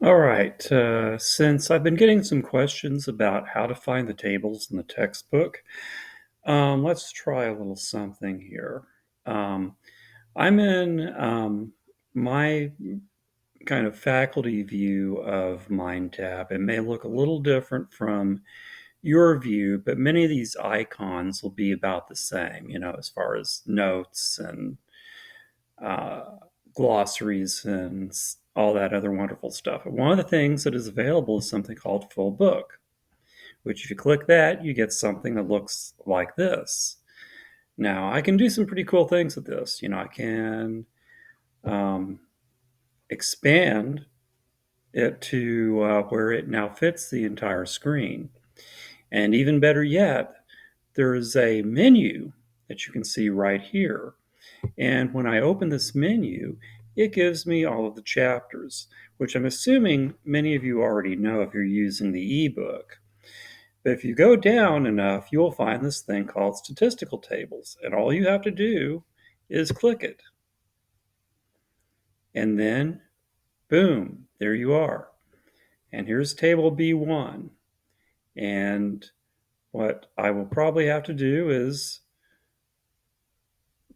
All right, since I've been getting some questions about how to find the tables in the textbook, let's try a little something here. Um, I'm in my kind of faculty view of MindTap. It may look a little different from your view, but many of these icons will be about the same, as far as notes and uh, glossaries and all that other wonderful stuff. But one of the things that is available is something called Full Book, which if you click that, you get something that looks like this. Now, I can do some pretty cool things with this. I can um, expand it to where it now fits the entire screen. And even better yet, there's a menu that you can see right here. And when I open this menu, it gives me all of the chapters, which I'm assuming many of you already know if you're using the ebook. But if you go down enough, you'll find this thing called statistical tables. And all you have to do is click it. And then, boom, there you are. And here's table B1. And what I will probably have to do is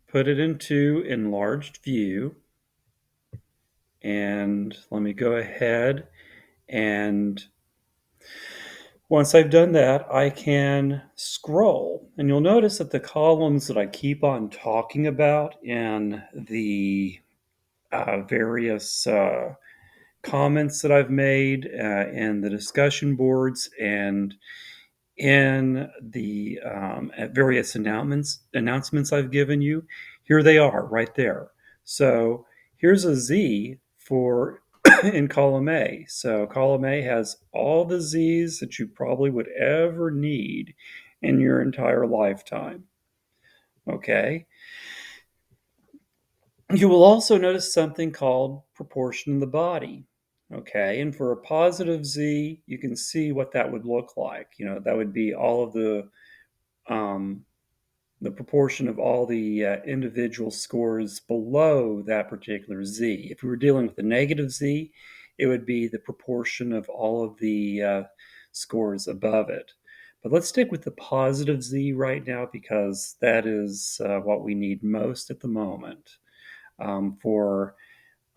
put it into enlarged view. And let me go ahead and once I've done that, I can scroll. And you'll notice that the columns that I keep on talking about in the various comments that I've made in the discussion boards and in the various announcements I've given you, here they are right there. So here's a Z for in column A. So column A has all the Z's that you probably would ever need in your entire lifetime. Okay. You will also notice something called proportion in the body. Okay, and for a positive Z, you can see what that would look like. That would be all of um, the proportion of all the individual scores below that particular Z. If we were dealing with a negative Z, it would be the proportion of all of the scores above it. But let's stick with the positive Z right now because that is what we need most at the moment for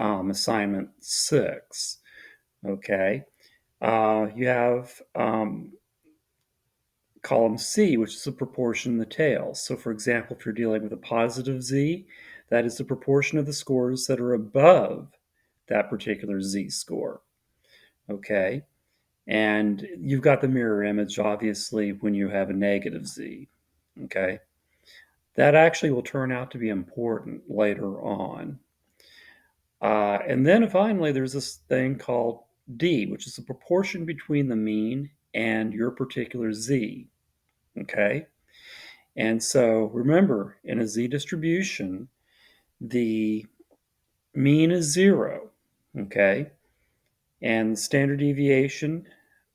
assignment 6. Okay. You have column C, which is the proportion in the tails. So for example, if you're dealing with a positive Z, that is the proportion of the scores that are above that particular Z score. Okay. And you've got the mirror image, obviously, when you have a negative Z. Okay. That actually will turn out to be important later on. And then finally, there's this thing called D, which is the proportion between the mean and your particular Z. Okay. And so remember, in a Z distribution, the mean is 0. Okay. And standard deviation,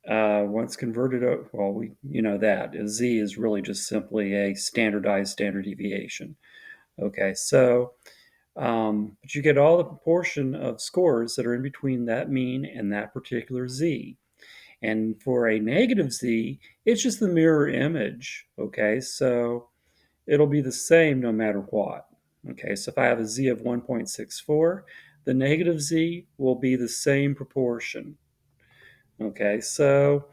once converted, well, you know that Z is really just simply a standardized standard deviation. Okay. So but you get all the proportion of scores that are in between that mean and that particular Z. And for a negative Z, it's just the mirror image. Okay, so it'll be the same no matter what. Okay, so if I have a Z of 1.64, the negative Z will be the same proportion. Okay, so,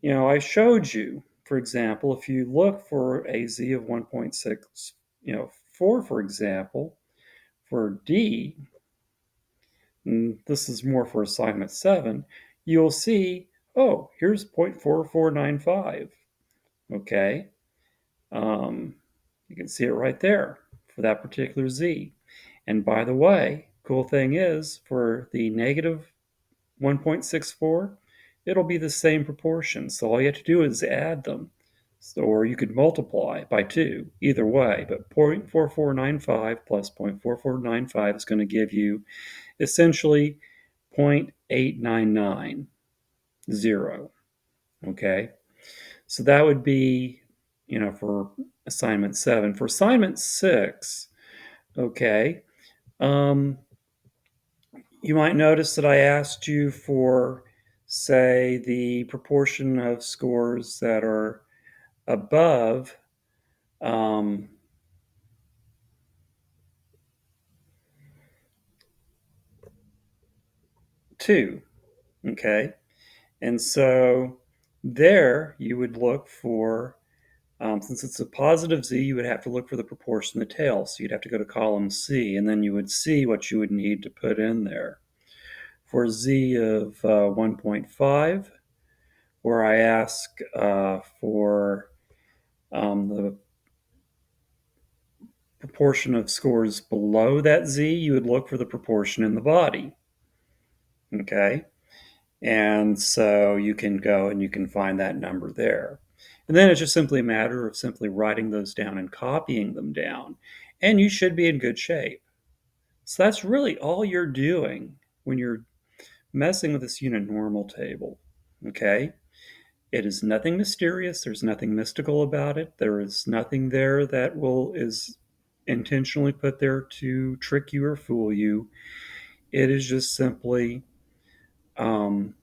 I showed you, for example, if you look for a Z of 1.6, 4, for example, for D, and this is more for assignment 7, you'll see, oh, here's 0.4495. Okay. You can see it right there for that particular Z. And by the way, cool thing is for the negative 1.64, it'll be the same proportion. So all you have to do is add them. So, or you could multiply by 2, either way. But 0.4495 plus 0.4495 is going to give you essentially 0.8990. Okay, so that would be, for assignment 7. For assignment 6, okay, um, You might notice that I asked you for, say, the proportion of scores that are above um, 2, okay? And so there you would look for, since it's a positive z, you would have to look for the proportion of the tail. So you'd have to go to column C, and then you would see what you would need to put in there. For z of 1.5, where I ask for the proportion of scores below that z, you would look for the proportion in the body. Okay? And so you can go and you can find that number there. And then it's just simply a matter of simply writing those down and copying them down. And you should be in good shape. So that's really all you're doing when you're messing with this unit normal table. Okay? It is nothing mysterious. There's nothing mystical about it. There is nothing there that is intentionally put there to trick you or fool you. It is just simply, um,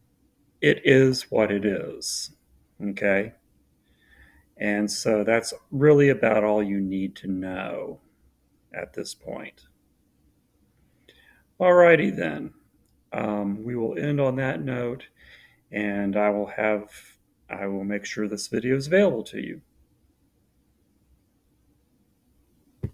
it is what it is. Okay? And so that's really about all you need to know at this point. Alrighty then. We will end on that note, and I will make sure this video is available to you.